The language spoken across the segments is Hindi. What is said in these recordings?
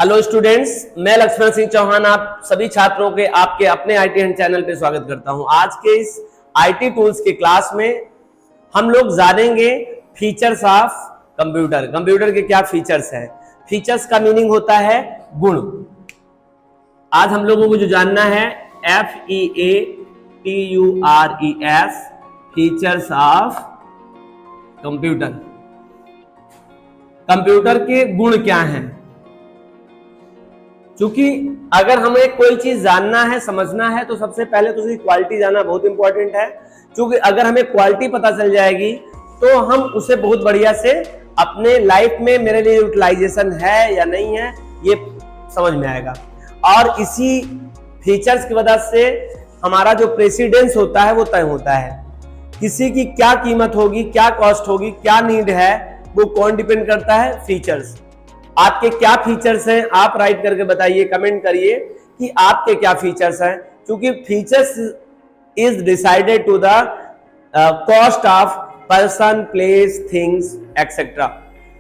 हेलो स्टूडेंट्स, मैं लक्ष्मण सिंह चौहान आप सभी छात्रों के आपके अपने आईटी हैंड चैनल पे स्वागत करता हूं। आज के इस आईटी टूल्स के क्लास में हम लोग जानेंगे फीचर्स ऑफ कंप्यूटर। कंप्यूटर के क्या फीचर्स हैं। फीचर्स का मीनिंग होता है गुण। आज हम लोगों को जो जानना है FEATURES, features of computer. Computer के गुण क्या हैं। क्योंकि अगर हमें कोई चीज जानना है, समझना है, तो सबसे पहले तो उसकी क्वालिटी जानना बहुत इंपॉर्टेंट है। क्योंकि अगर हमें क्वालिटी पता चल जाएगी तो हम उसे बहुत बढ़िया से अपने लाइफ में मेरे लिए यूटिलाइजेशन है या नहीं है ये समझ में आएगा। और इसी फीचर्स की वजह से हमारा जो प्रेसिडेंस होता है वो तय होता है। किसी की क्या कीमत होगी, क्या कॉस्ट होगी, क्या नीड है, वो कौन डिपेंड करता है, फीचर्स। आपके क्या फीचर्स हैं आप राइट करके बताइए, कमेंट करिए कि आपके क्या फीचर्स हैं। क्योंकि features is decided to the cost of person, place, things etcetera.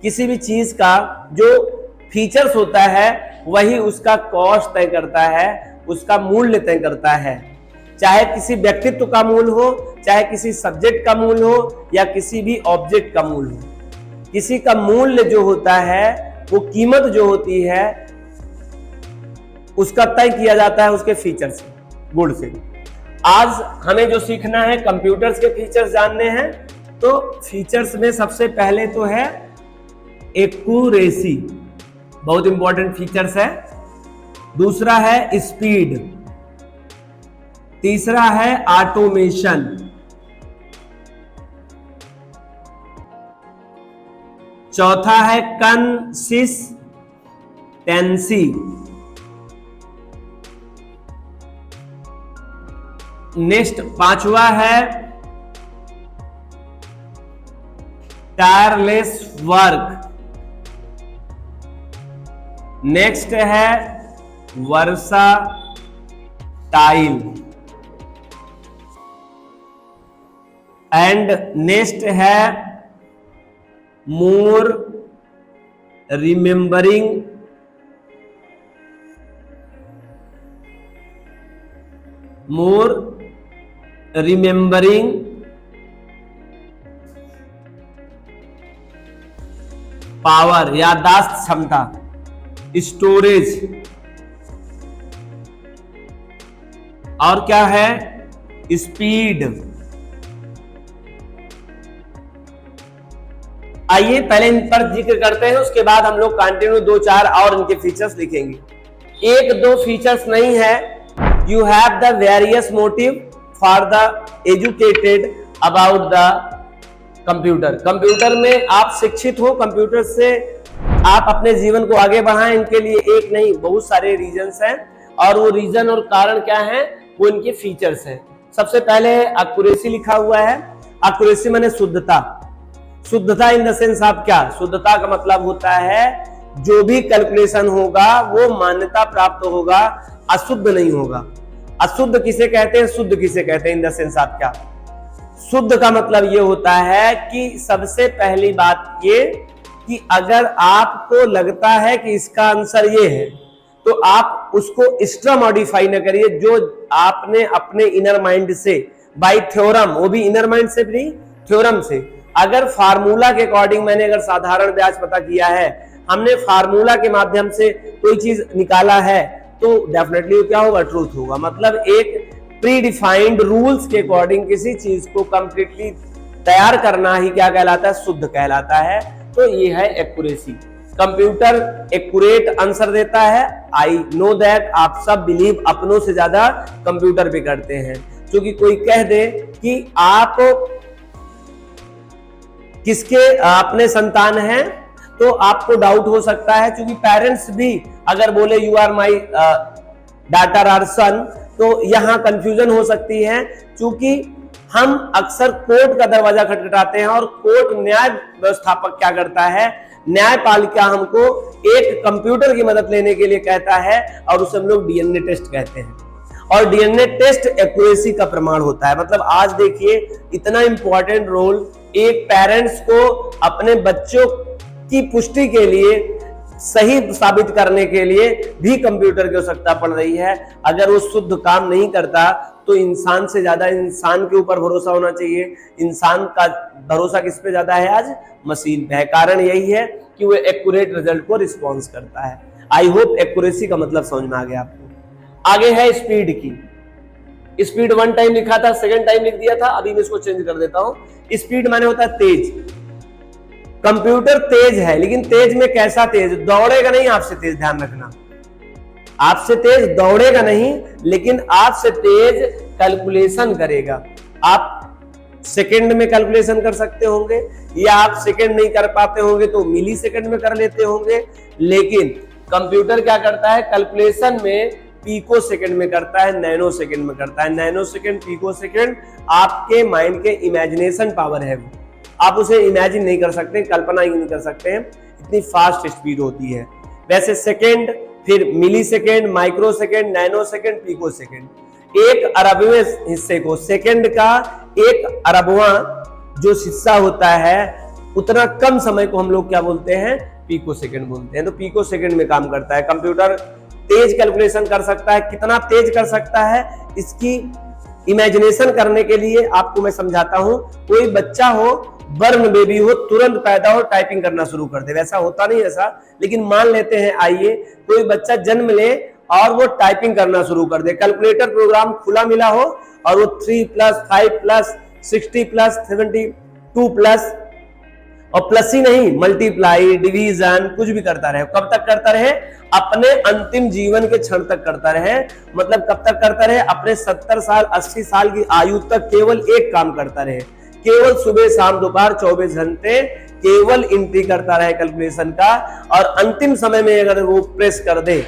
किसी भी चीज का जो फीचर्स होता है वही उसका कॉस्ट तय करता है, उसका मूल्य तय करता है। चाहे किसी व्यक्तित्व का मूल्य हो, चाहे किसी सब्जेक्ट का मूल्य हो, या किसी भी ऑब्जेक्ट का मूल्य हो। किसी का मूल्य जो होता है, वो कीमत जो होती है, उसका तय किया जाता है उसके फीचर्स से, गुण से। आज हमें जो सीखना है, कंप्यूटर्स के फीचर्स जानने हैं। तो फीचर्स में सबसे पहले तो है एक्यूरेसी, बहुत इंपॉर्टेंट फीचर्स है। दूसरा है स्पीड। तीसरा है ऑटोमेशन। चौथा है कंसिस्टेंसी। नेक्स्ट पांचवा है टायरलेस वर्क। नेक्स्ट है वर्साटाइल। एंड नेक्स्ट है मोर रिमेंबरिंग पावर, याददाश्त क्षमता, स्टोरेज। और क्या है, स्पीड। आइए पहले इन पर जिक्र करते हैं, उसके बाद हम लोग कंटिन्यू 2-4 और इनके फीचर्स लिखेंगे। एक दो फीचर्स नहीं है। You have the various motive for the educated about the computer. Computer में आप शिक्षित हो, कंप्यूटर से आप अपने जीवन को आगे बढ़ाएं, इनके लिए एक नहीं बहुत सारे रीजंस हैं। और वो रीजन और कारण क्या है, वो इनके फीचर्स हैं। सबसे पहले एक्यूरेसी लिखा हुआ है। एक्यूरेसी माने शुद्धता। शुद्धता इन द सेंस ऑफ क्या, शुद्धता का मतलब होता है जो भी कैलकुलेशन होगा वो मान्यता प्राप्त होगा, अशुद्ध नहीं होगा। अशुद्ध किसे कहते हैं, शुद्ध किसे कहते हैं, इन द सेंस ऑफ क्या। शुद्ध का मतलब ये होता है कि सबसे पहली बात ये कि अगर आपको लगता है कि इसका आंसर ये है तो आप उसको एक्स्ट्रा मॉडिफाई न करिए। जो आपने अपने इनर माइंड से बाय थ्योरम, वो भी इनर माइंड से नहीं, थ्योरम से, अगर फार्मूला के अकॉर्डिंग मैंने अगर साधारण ब्याज पता किया है, हमने फार्मूला के माध्यम से कोई चीज निकाला है, तो डेफिनेटली क्या होगा, ट्रूथ होगा। मतलब एक प्री डिफाइंड रूल्स के अकॉर्डिंग किसी चीज को कंप्लीटली तैयार करना ही क्या कहलाता है, शुद्ध कहलाता है। तो ये है एक्यूरेसी। कंप्यूटर एक्यूरेट आंसर देता है। आई नो दैट आप सब बिलीव अपनों से ज्यादा कंप्यूटर पे करते हैं। क्योंकि कोई कह दे कि आप किसके अपने संतान हैं, तो आपको डाउट हो सकता है। क्योंकि पेरेंट्स भी अगर बोले यू आर माई डॉटर और सन, तो यहां कंफ्यूजन हो सकती है। क्योंकि हम अक्सर कोर्ट का दरवाजा खटखटाते हैं और कोर्ट न्याय व्यवस्थापक क्या करता है, न्यायपालिका हमको एक कंप्यूटर की मदद लेने के लिए कहता है और उसे हम लोग डीएनए टेस्ट कहते हैं। और डीएनए टेस्ट एक्यूरेसी का प्रमाण होता है। मतलब आज देखिए इतना इंपॉर्टेंट रोल एक पेरेंट्स को अपने बच्चों की पुष्टि के लिए सही साबित करने के लिए भी कंप्यूटर की आवश्यकता पड़ रही है। अगर वो शुद्ध काम नहीं करता तो इंसान से ज्यादा इंसान के ऊपर भरोसा होना चाहिए। इंसान का भरोसा किस पे ज्यादा है आज? मशीन पे है। कारण यही है कि वो एक्यूरेट रिजल्ट को रिस्पॉन्स करता है। आई होप एक्यूरेसी का मतलब समझ में आ गया आपको। आगे है स्पीड की। स्पीड 1 टाइम लिखा था, 2nd टाइम लिख दिया था, अभी मैं इसको चेंज कर देता हूं। स्पीड माने होता है तेज। कंप्यूटर तेज है, लेकिन तेज में कैसा तेज? दौड़ेगा नहीं आपसे तेज, ध्यान रखना। आपसे तेज दौड़ेगा नहीं, लेकिन आपसे तेज कैलकुलेशन करेगा। आप सेकंड में कैलकुलेशन कर सकते होंगे, या आप सेकंड नहीं कर पाते होंगे तो मिली सेकंड में कर लेते होंगे, लेकिन कंप्यूटर क्या करता है? कैलकुलेशन में पीको सेकंड में करता है, नैनो सेकंड में करता है। नैनो सेकंड, पीको सेकंड आपके माइंड के इमेजिनेशन पावर है, आप उसे इमेजिन नहीं कर सकते, कल्पना ही नहीं कर सकते हैं, इतनी फास्ट स्पीड होती है। वैसे सेकंड, फिर millisecond, microsecond, nanosecond, picosecond. 1 अरबवें हिस्से को, सेकंड का 1 अरबवां जो हिस्सा होता है, उतना कम समय को हम लोग क्या बोलते हैं? पीको सेकंड बोलते हैं। तो पीको सेकंड में काम करता है कंप्यूटर। तेज कैलकुलेशन कर सकता है। कितना तेज कर सकता है, इसकी इमेजिनेशन करने के लिए आपको मैं समझाता हूं। कोई बच्चा हो, बर्न बेबी हो, तुरंत पैदा हो, टाइपिंग करना शुरू कर दे। वैसा होता नहीं ऐसा, लेकिन मान लेते हैं, आइए कोई बच्चा जन्म ले और वो टाइपिंग करना शुरू कर दे। कैलकुलेटर प्रोग्राम खुला मिला हो और वो 3 + 5 + 60 + 72 प्लस, और प्लस ही नहीं, मल्टीप्लाई, डिवीजन, कुछ भी करता रहे। कब तक करता रहे? अपने अंतिम जीवन के क्षण तक करता रहे। मतलब कब तक करता रहे? अपने 70 साल 80 साल की आयु तक केवल एक काम करता रहे, केवल सुबह शाम दोपहर 24 घंटे केवल एंट्री करता रहे कैलकुलेशन का। और अंतिम समय में अगर वो प्रेस कर दे,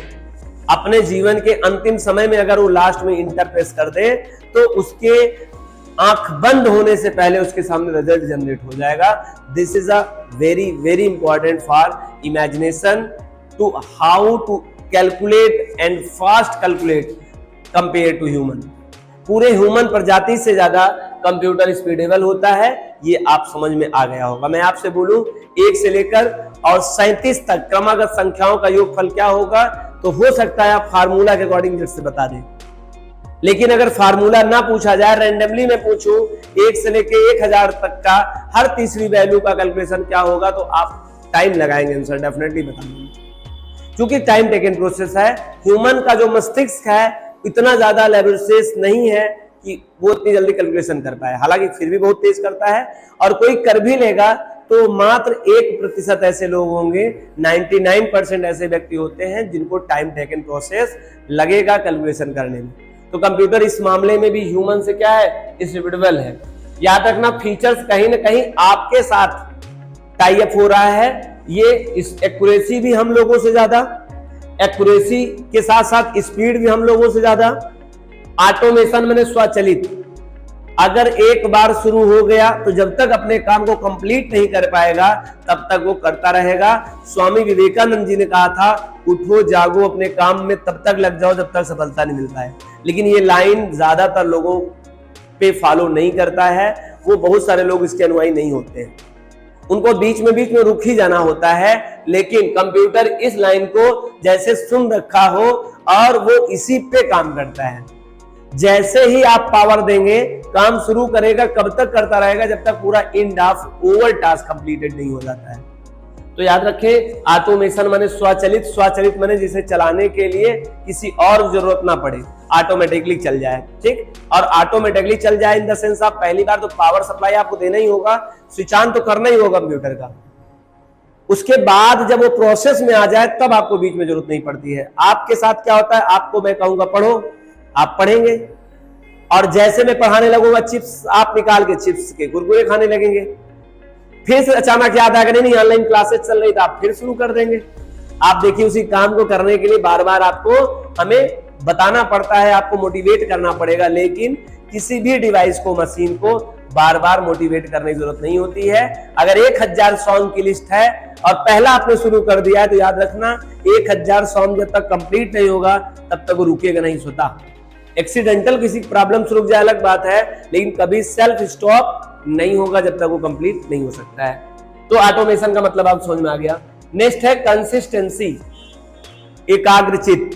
अपने जीवन के अंतिम समय में अगर वो लास्ट में इंटर प्रेस कर दे, तो उसके आंख बंद होने से पहले उसके सामने रिजल्ट जनरेट हो जाएगा। This is a very very important for imagination to how to calculate and fast calculate compare to human. पूरे ह्यूमन प्रजाति से ज्यादा कंप्यूटर स्पीडेबल होता है, ये आप समझ में आ गया होगा। मैं आपसे बोलूं 1 से लेकर और 37 तक क्रमागत संख्याओं का योगफल क्या होगा, तो हो सकता है आप फार्मूला के अकॉर्डिंग जट से बता दें। लेकिन अगर फार्मूला ना पूछा जाए, रैंडमली मैं पूछूं 1 से लेकर 1000 तक का हर तीसरी वैल्यू का कैलकुलेशन क्या होगा, तो आप टाइम लगाएंगे आंसर डेफिनेटली बता देंगे, क्योंकि टाइम टेकन प्रोसेस है। ह्यूमन का जो मस्तिष्क है इतना ज्यादा लेबोरेटरीज नहीं है कि वो इतनी जल्दी कैलकुलेशन कर पाए। हालांकि फिर भी बहुत तेज करता है, और कोई कर भी लेगा तो मात्र 1% ऐसे लोग होंगे, 99% ऐसे व्यक्ति होते हैं जिनको टाइम टेकन प्रोसेस लगेगा कैलकुलेशन करने में। तो कंप्यूटर इस मामले में भी ह्यूमन से क्या है? स्पीडेबल है। याद रखना, फीचर्स कहीं ना कहीं आपके साथ टाई अप हो रहा है। ये इस एक्यूरेसी भी हम लोगों से ज्यादा, एक्यूरेसी के साथ साथ स्पीड भी हम लोगों से ज्यादा। ऑटोमेशन माने स्वचालित, अगर एक बार शुरू हो गया तो जब तक अपने काम को कंप्लीट नहीं कर पाएगा तब तक वो करता रहेगा। स्वामी विवेकानंद जी ने कहा था, उठो जागो अपने काम में तब तक लग जाओ जब तक सफलता नहीं मिलता है। लेकिन ये लाइन ज्यादातर लोगों पे फॉलो नहीं करता है, वो बहुत सारे लोग इसके अनुयायी नहीं होते हैं, उनको बीच में रुक ही जाना होता है। लेकिन कंप्यूटर इस लाइन को जैसे सुन रखा हो और वो इसी पे काम करता है। जैसे ही आप पावर देंगे काम शुरू करेगा, कब तक करता रहेगा? जब तक पूरा end of over task completed नहीं हो जाता है। तो याद रखें, ऑटोमेशन माने स्वचालित, स्वचालित माने जिसे चलाने के लिए किसी और जरूरत ना पड़े, ऑटोमेटिकली चल जाए। ठीक, और ऑटोमेटिकली चल जाए इन द सेंस आप पहली बार तो पावर सप्लाई आपको देना ही होगा, स्विच ऑन तो करना ही होगा कंप्यूटर का। उसके बाद जब वो प्रोसेस में आ जाए तब आपको बीच में जरूरत नहीं पड़ती है। आपके साथ क्या होता है, आपको मैं कहूंगा पढ़ो, आप पढ़ेंगे, और जैसे मैं पढ़ाने लगूंगा चिप्स आप निकाल के चिप्स के कुरकुरे खाने लगेंगे। फिर से अचानक याद आएगा नहीं ऑनलाइन क्लासेस चल रही, तो आप फिर शुरू कर देंगे। आप देखिए, उसी काम को करने के लिए बार बार आपको हमें बताना पड़ता है, आपको मोटिवेट करना पड़ेगा। लेकिन किसी भी डिवाइस को, मशीन को बार बार मोटिवेट करने की जरूरत नहीं होती है। अगर 1000 सॉन्ग की लिस्ट है और पहला आपने शुरू कर दिया है, तो याद रखना 1000 सॉन्ग जब तक कंप्लीट नहीं होगा तब तक वो रुकेगा नहीं स्वतः। एक्सीडेंटल किसी प्रॉब्लम से रुक जाए अलग बात है, लेकिन कभी सेल्फ स्टॉप नहीं होगा जब तक वो कंप्लीट नहीं हो सकता है। तो ऑटोमेशन का मतलब आप समझ में आ गया। नेक्स्ट है कंसिस्टेंसी, एकाग्रचित।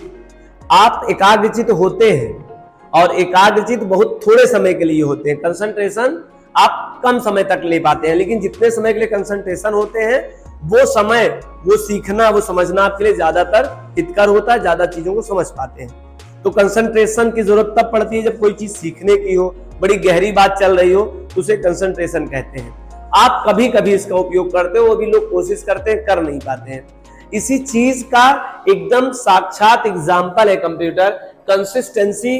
आप एकाग्रचित होते हैं और एकाग्रचित बहुत थोड़े समय के लिए होते हैं। कंसंट्रेशन आप कम समय तक ले पाते हैं, लेकिन जितने समय के लिए कंसंट्रेशन होते हैं वो समय, वो सीखना, वो समझना आपके लिए ज्यादातर हितकर होता है, ज्यादा चीजों को समझ पाते हैं। तो कंसंट्रेशन की जरूरत तब पड़ती है जब कोई चीज सीखने की हो, बड़ी गहरी बात चल रही हो, तो उसे कंसंट्रेशन कहते हैं। आप कभी कभी इसका उपयोग करते हो, वो भी लोग कोशिश करते हैं, कर नहीं पाते हैं। इसी चीज का एकदम साक्षात एग्जाम्पल है कंप्यूटर। कंसिस्टेंसी,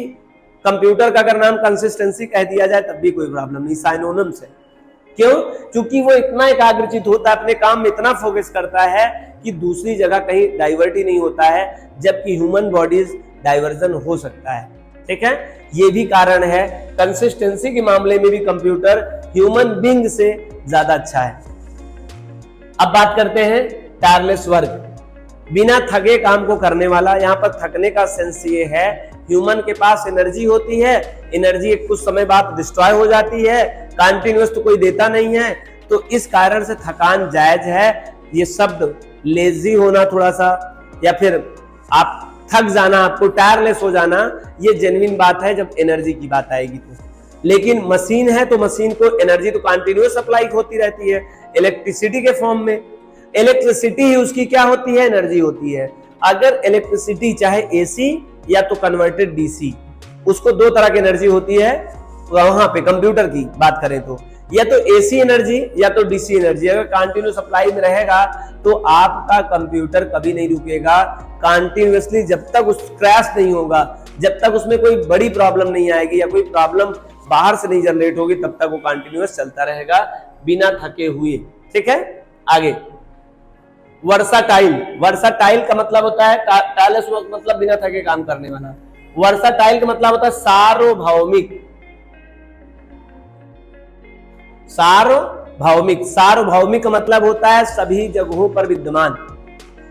कंप्यूटर का अगर नाम कंसिस्टेंसी कह दिया जाए तब भी कोई प्रॉब्लम नहीं, साइनोनिम्स है। क्यों? क्योंकि वो इतना एकाग्रचित होता है, अपने काम में इतना फोकस करता है कि दूसरी जगह कहीं डाइवर्ट ही नहीं होता है, जबकि ह्यूमन बॉडीज डाइवर्जन हो सकता है। ठीक है, ये भी कारण है। कंसिस्टेंसी के मामले में भी कंप्यूटर ह्यूमन बीइंग से ज्यादा अच्छा है। अब बात करते हैं टायरलेस वर्क, बिना थके काम को करने वाला। यहाँ पर थकने का सेंस ये है, ह्यूमन के पास एनर्जी होती है, एनर्जी कुछ समय बाद डिस्ट्रॉय हो जाती है, कंटिन्यूअस तो कोई देता नहीं है, तो इस कारण से थकान जायज है। ये शब्द लेजी होना थोड़ा सा, या फिर आप थक जाना, आपको टायरलेस हो जाना, ये जेन्युइन बात है जब एनर्जी की बात आएगी तो। लेकिन मशीन है तो मशीन को एनर्जी तो कंटिन्यूअस सप्लाई होती रहती है, इलेक्ट्रिसिटी के फॉर्म में। इलेक्ट्रिसिटी ही उसकी क्या होती है? एनर्जी होती है। अगर इलेक्ट्रिसिटी चाहे एसी या तो कन्वर्टेड डीसी, उसको दो तरह की एनर्जी होती है। वहां पे कंप्यूटर की बात करें तो या तो एसी एनर्जी या तो डीसी एनर्जी। अगर कंटिन्यू सप्लाई में रहेगा तो आपका कंप्यूटर कभी नहीं रुकेगा कंटिन्यूअसली, जब तक उस क्रैश नहीं होगा, जब तक उसमें कोई बड़ी प्रॉब्लम नहीं आएगी या कोई प्रॉब्लम बाहर से नहीं जनरेट होगी, तब तक वो कंटिन्यूअस चलता रहेगा बिना थके हुए। ठीक है, आगे वर्साटाइल। वर्साटाइल का मतलब होता है, टायरलेस मतलब बिना थके काम करने वाला। वर्साटाइल का मतलब होता है सार्वभौमिक। सार्वभौमिक, सार्वभौमिक का मतलब होता है सभी जगहों पर विद्यमान।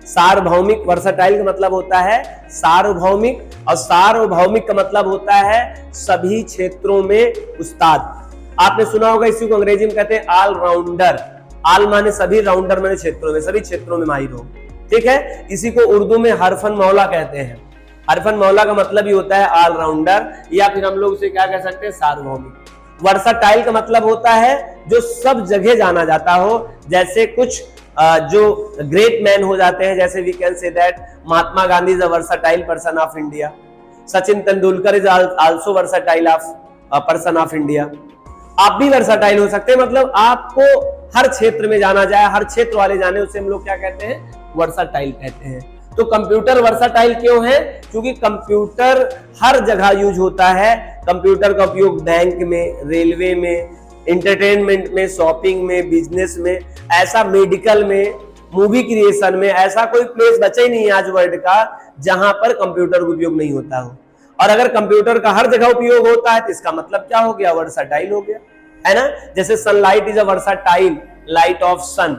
सार्वभौमिक, वर्साटाइल का मतलब होता है सार्वभौमिक, और सार्वभौमिक का मतलब होता है सभी क्षेत्रों में उस्ताद। आपने सुना होगा इसी को अंग्रेजी में कहते हैं ऑलराउंडर। आल माने सभी, राउंडर माने क्षेत्रों में, सभी क्षेत्रों में माहिर हो। ठीक है, इसी को उर्दू में हरफन मौला कहते हैं। हरफन मौला का मतलब ही होता है ऑलराउंडर, या फिर हम लोग उसे क्या कह सकते हैं? सार्वभौमिक। वर्साटाइल का मतलब होता है जो सब जगह जाना जाता हो। जैसे कुछ जो ग्रेट मैन हो जाते हैं, जैसे we can say that Mahatma Gandhi is a versatile person of India, Sachin Tendulkar is also versatile of person of India. आप भी वर्साटाइल हो सकते हैं, मतलब आपको हर क्षेत्र में जाना जाए, हर क्षेत्र वाले जाने, उसे हम लोग क्या कहते हैं? वर्साटाइल कहते हैं। तो कंप्यूटर वर्साटाइल क्यों है? क्योंकि कंप्यूटर हर जगह यूज होता है। कंप्यूटर का उपयोग बैंक में, रेलवे में, एंटरटेनमेंट में, शॉपिंग में, बिजनेस में, ऐसा मेडिकल में, मूवी क्रिएशन में, ऐसा कोई प्लेस बचा ही नहीं है आज वर्ल्ड का जहां पर कंप्यूटर का उपयोग नहीं होता हो। और अगर कंप्यूटर का हर जगह उपयोग होता है तो इसका मतलब क्या हो गया? वर्साटाइल हो गया, है ना। जैसे sunlight is a versatile light of sun.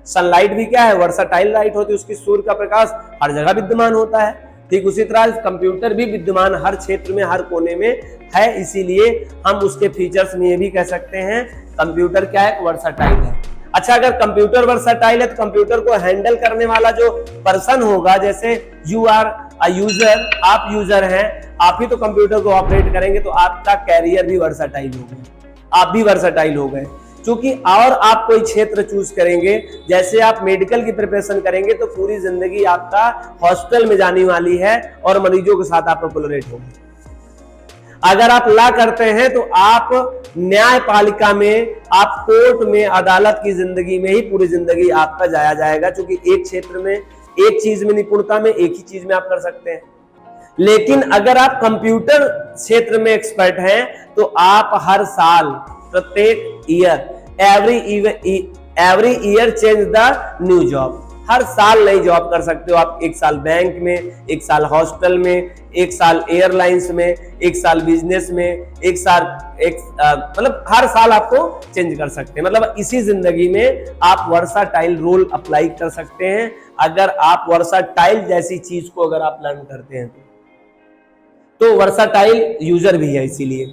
Sunlight भी क्या है? वर्साटाइल लाइट होती है, उसकी सूर्य का प्रकाश हर जगह विद्यमान होता है। ठीक उसी तरह कंप्यूटर भी विद्यमान हर क्षेत्र में, हर कोने में है, इसीलिए हम उसके फीचर्स में ये भी कह सकते हैं कंप्यूटर क्या है? वर्साटाइल है। अच्छा, अगर कंप्यूटर वर्साटाइल है तो कंप्यूटर को हैंडल करने वाला जो पर्सन होगा, जैसे यू आर अ यूजर, आप यूजर हैं, आप ही तो कंप्यूटर को ऑपरेट करेंगे, तो आपका कैरियर भी वर्साटाइल हो गया, आप भी वर्साटाइल हो गए। क्योंकि और आप कोई क्षेत्र चूज करेंगे, जैसे आप मेडिकल की प्रिपरेशन करेंगे तो पूरी जिंदगी आपका हॉस्पिटल में जाने वाली है और मरीजों के साथ आप कोलैबोरेट होंगे। अगर आप लॉ करते हैं तो आप न्यायपालिका में, आप कोर्ट में, अदालत की जिंदगी में ही पूरी जिंदगी आपका जाया जाएगा, क्योंकि एक क्षेत्र में, एक चीज में निपुणता में, एक ही चीज में आप कर सकते हैं। लेकिन अगर आप कंप्यूटर क्षेत्र में एक्सपर्ट हैं तो आप हर साल, प्रत्येक year, every year change the new job, हर साल नई जॉब कर सकते हो आप। एक साल बैंक में, एक साल हॉस्पिटल में, एक साल एयरलाइंस में, एक साल बिजनेस में, एक साल मतलब हर साल आपको चेंज कर सकते हैं। मतलब इसी जिंदगी में आप वर्साटाइल रोल अप्लाई कर सकते हैं, अगर आप वर्साटाइल जैसी चीज को अगर आप लर्न करते हैं तो वर्साटाइल यूजर भी है। इसीलिए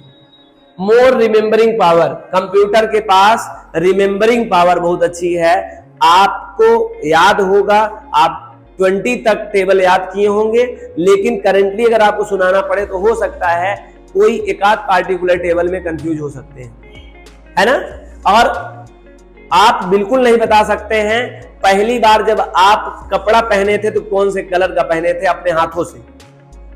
मोर रिमेम्बरिंग पावर, कंप्यूटर के पास रिमेम्बरिंग पावर बहुत अच्छी है। आप आपको याद होगा, आप 20 तक टेबल याद किए होंगे, लेकिन करंटली अगर आपको सुनाना पड़े तो हो सकता है कोई एक आध पार्टिकुलर टेबल में कंफ्यूज हो सकते हैं, है ना। और आप बिल्कुल नहीं बता सकते हैं पहली बार जब आप कपड़ा पहने थे तो कौन से कलर का पहने थे अपने हाथों से,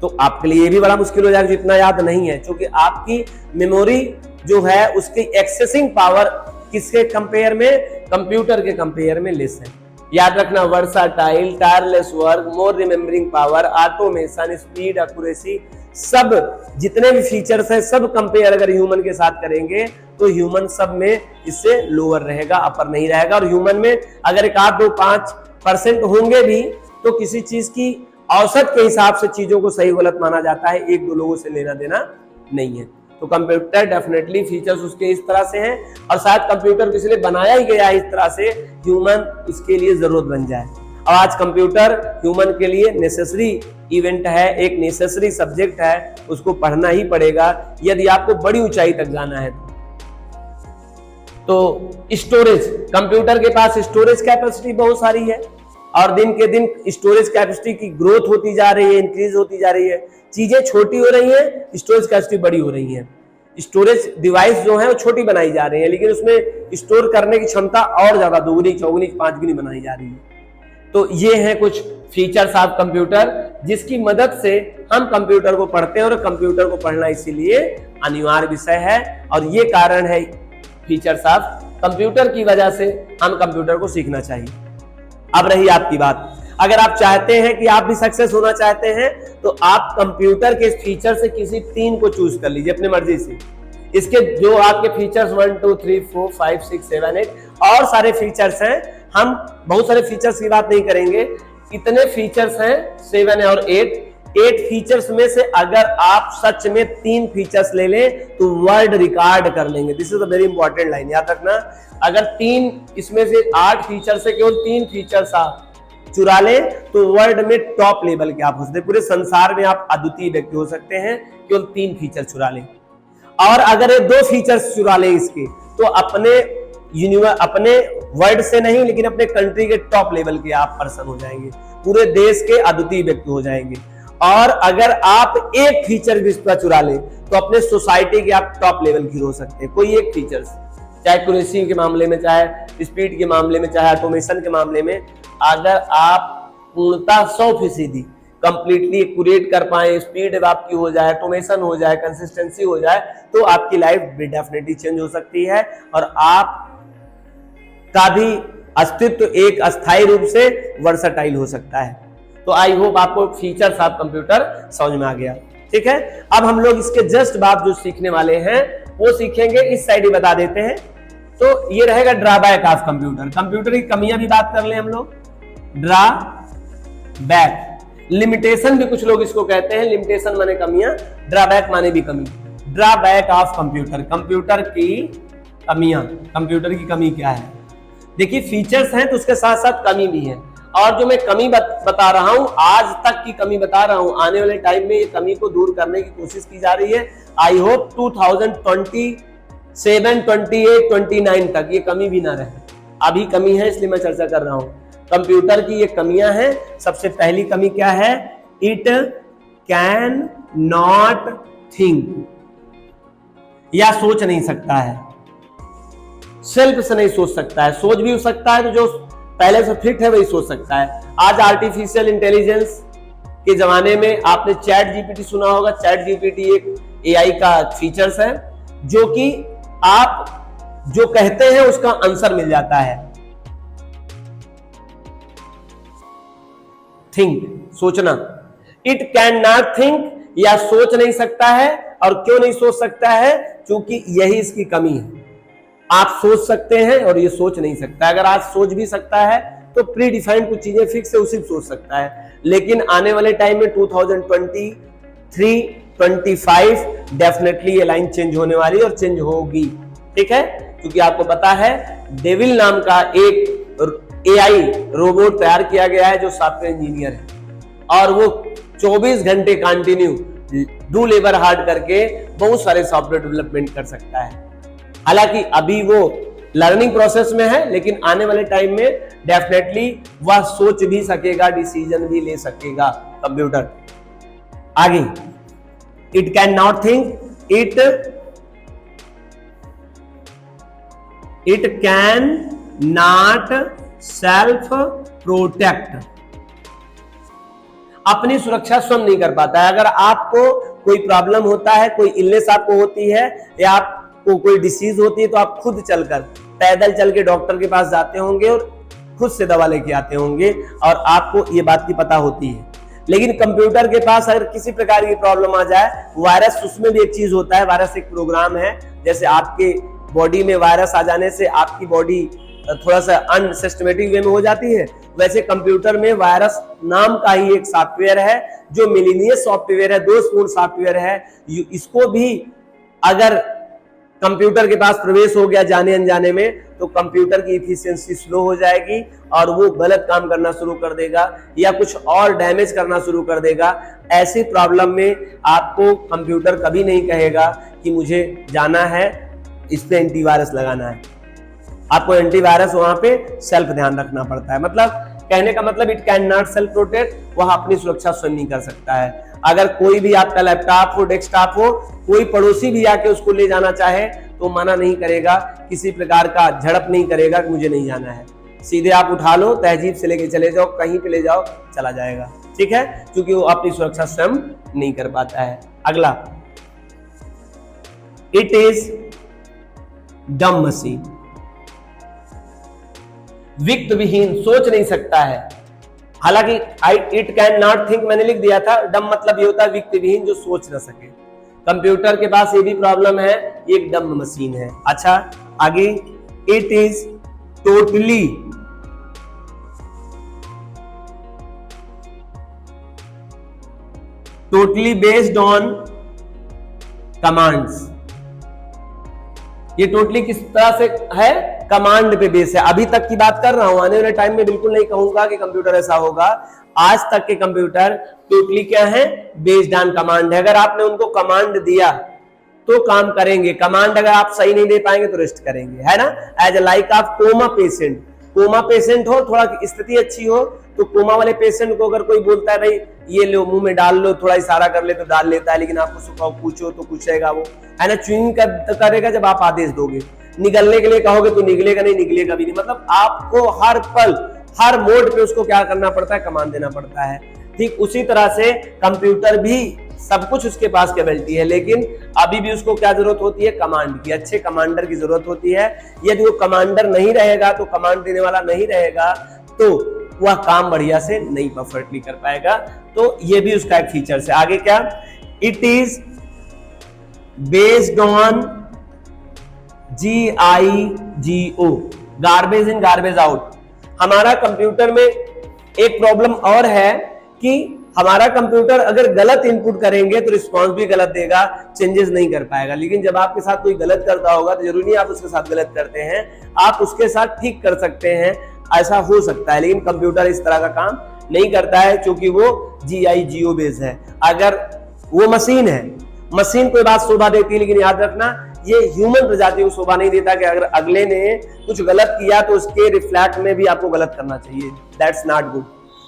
तो आपके लिए ये भी बड़ा मुश्किल हो जाएगा, जो इतना याद नहीं है, क्योंकि आपकी मेमोरी जो है उसकी एक्सेसिंग पावर किसके कंपेयर में, कंप्यूटर के कंपेयर में लेस है। याद रखना, versatile, tireless work, more remembering power, automation, speed, accuracy, सब जितने भी फीचर्स हैं सब कंपेयर अगर ह्यूमन के साथ करेंगे तो ह्यूमन सब में इससे लोअर रहेगा, अपर नहीं रहेगा। और ह्यूमन में अगर 1-2-5% होंगे भी तो किसी चीज की औसत के हिसाब से चीजों को सही गलत माना जाता है, 1-2 लोगों से लेना देना नहीं है। तो कंप्यूटर डेफिनेटली फीचर्स उसके इस तरह से हैं, और शायद कंप्यूटर को इसलिए बनाया ही गया है इस तरह से, ह्यूमन इसके लिए जरूरत बन जाए। और आज कंप्यूटर ह्यूमन के लिए नेसेसरी इवेंट है, एक नेसेसरी सब्जेक्ट है, उसको पढ़ना ही पड़ेगा यदि आपको बड़ी ऊंचाई तक जाना है। तो स्टोरेज, कंप्यूटर के पास स्टोरेज कैपेसिटी बहुत सारी है, और दिन के दिन स्टोरेज कैपेसिटी की ग्रोथ होती जा रही है, इंक्रीज होती जा रही है, चीजें छोटी हो रही हैं, स्टोरेज कैपेसिटी बड़ी हो रही है। स्टोरेज डिवाइस जो है वो छोटी बनाई जा रही है, लेकिन उसमें स्टोर करने की क्षमता और ज्यादा दुगनी, चौगुनी, 5 गुनी बनाई जा रही है। तो ये हैं कुछ फीचर्स ऑफ कंप्यूटर जिसकी मदद से हम कंप्यूटर को पढ़ते हैं, और कंप्यूटर को पढ़ना इसीलिए अनिवार्य विषय है, और ये कारण है फीचर्स ऑफ कंप्यूटर की वजह से हम कंप्यूटर को सीखना चाहिए। अब रही आपकी बात, अगर आप चाहते हैं कि आप भी सक्सेस होना चाहते हैं तो आप कंप्यूटर के फीचर से किसी 3 को चूज कर लीजिए अपनी मर्जी से। इसके जो आपके फीचर्स 1, 2, 3, 4, 5, 6, 7, 8 और सारे फीचर्स हैं, हम बहुत सारे फीचर्स की बात नहीं करेंगे, इतने फीचर्स हैं 7 और 8 फीचर्स में से अगर आप सच में 3 फीचर्स ले लें तो वर्ल्ड रिकॉर्ड कर लेंगे। This is a very important line, याद रखना। अगर 3 इसमें से 8 फीचर से केवल 3 फीचर्स आप चुरा लें तो वर्ल्ड में टॉप लेवल के आप हो सकते हैं, पूरे संसार में आप अद्वितीय व्यक्ति हो सकते हैं केवल 3 फीचर चुरा लें। और अगर ये 2 फीचर्स चुरा लें इसके तो अपने वर्ल्ड से नहीं लेकिन अपने कंट्री के टॉप लेवल के आप पर्सन हो जाएंगे, पूरे देश के अद्वितीय व्यक्ति हो जाएंगे। और अगर आप एक फीचर भी इसका चुरा लें तो अपने सोसाइटी के आप टॉप लेवल की हो सकते हैं, कोई एक फीचर, चाहे एक्यूरेसी के मामले में, चाहे स्पीड के मामले में, चाहे ऑटोमेशन के मामले में। अगर आप पूर्णतः 100% कंप्लीटली एक्यूरेट कर पाए, स्पीड आपकी हो जाए, ऑटोमेशन हो जाए, कंसिस्टेंसी हो जाए, तो आपकी लाइफ डेफिनेटली चेंज हो सकती है, और आप का भी अस्तित्व एक अस्थायी रूप से वर्सटाइल हो सकता है। तो आई होप आपको फीचर्स ऑफ कंप्यूटर समझ में आ गया, ठीक है। अब हम लोग इसके जस्ट बाद जो सीखने वाले हैं वो सीखेंगे, इस साइड ही बता देते हैं। तो ये रहेगा ड्रॉबैक ऑफ कंप्यूटर, कंप्यूटर की कमियां भी बात कर लें हम लोग। ड्रॉबैक, लिमिटेशन भी कुछ लोग इसको कहते हैं, लिमिटेशन माने कमियां, ड्रॉबैक माने भी कमी। ड्रॉबैक ऑफ कंप्यूटर, कंप्यूटर की कमियां, कंप्यूटर की कमी क्या है? देखिए फीचर्स हैं तो उसके साथ साथ कमी भी है, और जो मैं कमी बता रहा हूं आज तक की कमी बता रहा हूं, आने वाले टाइम में ये कमी को दूर करने की कोशिश की जा रही है। आई होप 2027, 28, 29 तक ये कमी भी ना रहे। अभी कमी है इसलिए मैं चर्चा कर रहा हूं। कंप्यूटर की ये कमियां हैं। सबसे पहली कमी क्या है? इट कैन नॉट थिंक, या सोच नहीं सकता है, सेल्फ से नहीं सोच सकता है। सोच भी हो सकता है तो जो पहले से फिट है वही सोच सकता है। आज आर्टिफिशियल इंटेलिजेंस के जमाने में आपने चैट जीपीटी सुना होगा। चैट जीपीटी एक एआई का फीचर्स है जो कि आप जो कहते हैं उसका आंसर मिल जाता है। थिंक, सोचना। इट कैन नॉट थिंक, या सोच नहीं सकता है। और क्यों नहीं सोच सकता है? क्योंकि यही इसकी कमी है। आप सोच सकते हैं और ये सोच नहीं सकता। अगर आज सोच भी सकता है तो प्री डिफाइंड कुछ चीजें फिक्स है, उसी सोच सकता है। लेकिन आने वाले टाइम में 2023, 25 डेफिनेटली ये लाइन चेंज होने वाली और चेंज होगी, ठीक है। क्योंकि आपको पता है डेविल नाम का एक एआई रोबोट तैयार किया गया है जो सॉफ्टवेयर इंजीनियर है, और वो 24 घंटे कंटिन्यू डू लेबर हार्ड करके बहुत सारे सॉफ्टवेयर डेवलपमेंट कर सकता है। हालांकि अभी वो लर्निंग प्रोसेस में है, लेकिन आने वाले टाइम में डेफिनेटली वह सोच भी सकेगा, डिसीजन भी ले सकेगा कंप्यूटर। आगे, it can not think, it can not self protect, अपनी सुरक्षा स्वयं नहीं कर पाता है। अगर आपको कोई प्रॉब्लम होता है, कोई इलनेस आपको होती है या आपको कोई डिसीज होती है, तो आप खुद चलकर, पैदल चल के डॉक्टर के पास जाते होंगे और खुद से दवा लेके आते होंगे और आपको ये बात की पता होती है। लेकिन कंप्यूटर के पास अगर किसी प्रकार की प्रॉब्लम आ जाए, वायरस, उसमें भी एक चीज होता है, वायरस एक प्रोग्राम है। जैसे आपके बॉडी में वायरस आ जाने से आपकी बॉडी थोड़ा सा अनसिस्टमेटिक वे में हो जाती है, वैसे कंप्यूटर में वायरस नाम का ही एक सॉफ्टवेयर है जो मिलीनियस सॉफ्टवेयर है, दोषपूर्ण सॉफ्टवेयर है। इसको भी अगर कंप्यूटर के पास प्रवेश हो गया जाने अनजाने में, तो कंप्यूटर की इफिशियंसी स्लो हो जाएगी और वो गलत काम करना शुरू कर देगा या कुछ और डैमेज करना शुरू कर देगा। ऐसी प्रॉब्लम में आपको कंप्यूटर कभी नहीं कहेगा कि मुझे जाना है इस पे एंटीवायरस लगाना है। आपको एंटीवायरस वहां पे सेल्फ ध्यान रखना पड़ता है। मतलब कहने का मतलब, it can not self protect, वह अपनी सुरक्षा स्वयं नहीं कर सकता है। अगर कोई भी आपका लैपटॉप हो, डेस्कटॉप हो, कोई पड़ोसी भी आके उसको ले जाना चाहे तो मना नहीं करेगा, किसी प्रकार का झड़प नहीं करेगा कि मुझे नहीं जाना है। सीधे आप उठा लो, तहजीब से लेके चले जाओ, कहीं पे ले जाओ, चला जाएगा। ठीक है, क्योंकि वो अपनी सुरक्षा स्वयं नहीं कर पाता है। अगला, इट इज डम मशीन, वित्त विहीन, सोच नहीं सकता है। हालांकि इट कैन नॉट थिंक मैंने लिख दिया था, डम मतलब ये होता है वित्त विहीन, जो सोच न सके। कंप्यूटर के पास ये भी प्रॉब्लम है, ये एक डम मशीन है। अच्छा, आगे, it is totally based on commands. ये टोटली किस तरह से है? कमांड पे बेस है। अभी तक की बात कर रहा हूं, आने वाले टाइम में बिल्कुल नहीं कहूंगा कि कंप्यूटर ऐसा होगा। आज तक के कंप्यूटर टोटली क्या है? बेस्ड ऑन कमांड है। अगर आपने उनको कमांड दिया तो काम करेंगे, कमांड अगर आप सही नहीं दे पाएंगे तो रेस्ट करेंगे, है ना। As like of coma patient, coma patient हो, थोड़ा स्थिति अच्छी हो, तो कोमा वाले पेशेंट को अगर कोई बोलता है भाई ये लो मुंह में डाल लो, थोड़ा इशारा कर ले तो डाल लेता है, लेकिन आपको सुखाओ पूछो तो पूछेगा वो, है ना। च्युइंग करेगा जब आप आदेश दोगे, निगलने के लिए कहोगे तो निगलेगा नहीं, निगलेगा भी नहीं। मतलब आपको हर पल, हर मोड पे उसको क्या करना पड़ता है? कमांड देना पड़ता है। ठीक उसी तरह से कंप्यूटर भी सब कुछ उसके पास कैपेबिलिटी है, लेकिन अभी भी उसको क्या जरूरत होती है? कमांड की, अच्छे कमांडर की जरूरत होती है। यदि वो कमांडर नहीं रहेगा, तो कमांड देने वाला नहीं रहेगा, तो वह काम बढ़िया से नहीं परफेक्टली कर पाएगा। तो ये भी उसका एक फीचर है। आगे क्या? It is based on GIGO, garbage in garbage out. हमारा कंप्यूटर में एक प्रॉब्लम और है कि हमारा कंप्यूटर अगर गलत इनपुट करेंगे तो रिस्पांस भी गलत देगा, चेंजेस नहीं कर पाएगा। लेकिन जब आपके साथ कोई गलत करता होगा तो जरूरी नहीं आप उसके साथ गलत करते हैं, आप उसके साथ ठीक कर सकते हैं, ऐसा हो सकता है। लेकिन कंप्यूटर इस तरह का काम नहीं करता है, क्योंकि वो GIGO बेस्ड है। अगर वो मशीन है, मशीन कोई बात शोभा देती है, लेकिन याद रखना ये ह्यूमन प्रजाति को शोभा नहीं देता कि अगर अगले ने कुछ गलत किया तो उसके रिफ्लेक्ट में भी आपको गलत करना चाहिए। दैट्स नॉट गुड,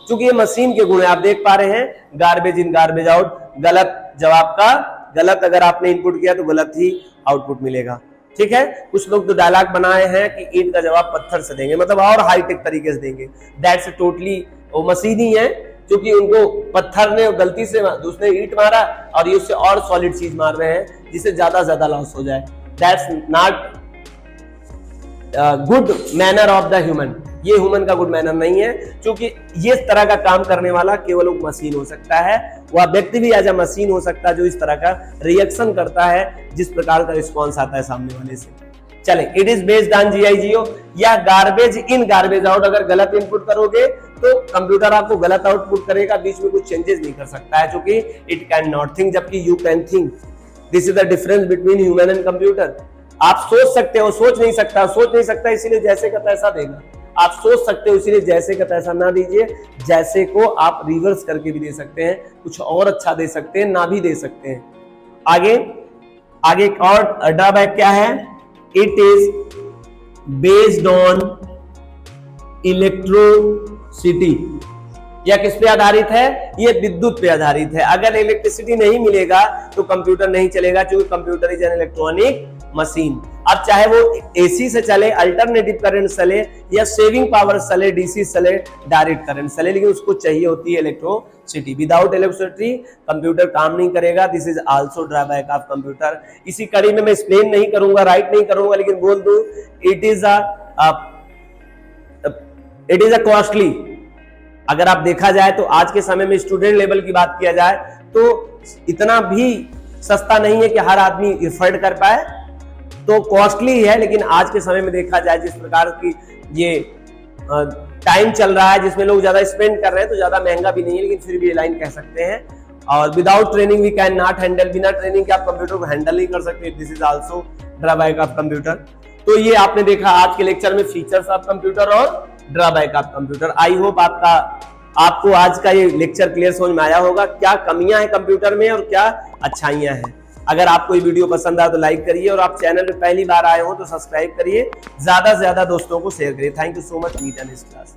क्योंकि ये मशीन के गुण है। आप देख पा रहे हैं, गार्बेज इन गार्बेज आउट, गलत जवाब का गलत अगर आपने इनपुट किया तो गलत ही आउटपुट मिलेगा। ठीक है, कुछ लोग तो डायलॉग बनाए हैं कि ईंट का जवाब पत्थर से देंगे, मतलब और हाईटेक तरीके से देंगे। दैट्स टोटली वो मशीन ही है, क्योंकि उनको पत्थर ने गलती से दूसरे ईंट मारा और ये उससे और सॉलिड चीज मार रहे हैं जिससे ज्यादा लॉस हो जाए। That's not good manner of the human, ये ह्यूमन का गुड मैनर नहीं है, क्योंकि ये तरह का काम करने वाला केवल एक मशीन हो सकता है। वह व्यक्ति भी एज अ मशीन हो सकता है जो इस तरह का रिएक्शन करता है, जिस प्रकार का रिस्पॉन्स आता है सामने वाले से। चले, it is based on GIGO या गार्बेज इन गार्बेज आउट। अगर गलत इनपुट करोगे तो कंप्यूटर आपको गलत आउटपुट करेगा, बीच में कुछ चेंजेस नहीं कर सकता है, क्योंकि इट कैन नॉट थिंक, जबकि you can think. This is the difference between human and computer. आप सोच सकते हो, सोच नहीं सकता, सोच नहीं सकता इसीलिए जैसे का तैसा देगा। आप सोच सकते हो इसीलिए जैसे का तैसा ना दीजिए, जैसे को आप रिवर्स करके भी दे सकते हैं, कुछ और अच्छा दे सकते हैं, ना भी दे सकते हैं। आगे एक और ड्रॉबैक क्या है? It is based on electricity. यह किस पे आधारित है? ये विद्युत पे आधारित है। अगर इलेक्ट्रिसिटी नहीं मिलेगा तो कंप्यूटर नहीं चलेगा, क्योंकि computer is an electronic machine. अब चाहे वो एसी से चले, अल्टरनेटिव करंट चले, या सेविंग पावर चले, डीसी चले, डायरेक्ट करंट चले, लेकिन उसको चाहिए होती है इलेक्ट्रिसिटी। विदाउट इलेक्ट्रिसिटी कंप्यूटर काम नहीं करेगा। This is also drawback of computer. इसी कड़ी में मैं एक्सप्लेन नहीं करूंगा, राइट नहीं करूंगा, लेकिन बोल दूं इट इज अ कॉस्टली। अगर आप देखा जाए तो आज के समय में स्टूडेंट लेवल की बात किया जाए तो इतना भी सस्ता नहीं है कि हर आदमी अफोर्ड कर पाए, तो कॉस्टली है। लेकिन आज के समय में देखा जाए जिस प्रकार की ये टाइम चल रहा है जिसमें लोग ज्यादा स्पेंड कर रहे हैं, तो ज्यादा महंगा भी नहीं है, लेकिन फिर भी ये लाइन कह सकते हैं। और without training we can not handle, बिना ट्रेनिंग के आप कंप्यूटर को हैंडल नहीं कर सकते। This is also drawback of computer. तो ये आपने देखा आज के लेक्चर में फीचर्स ऑफ कंप्यूटर और drawback of computer. I hope आपको आज का ये लेक्चर क्लियर समझ में आया होगा, क्या कमियां हैं कंप्यूटर में और क्या अच्छाइयां हैं। अगर आपको ये वीडियो पसंद आए तो लाइक करिए, और आप चैनल पे पहली बार आए हो तो सब्सक्राइब करिए, ज्यादा से ज्यादा दोस्तों को शेयर करिए। Thank you so much. Meet in next class.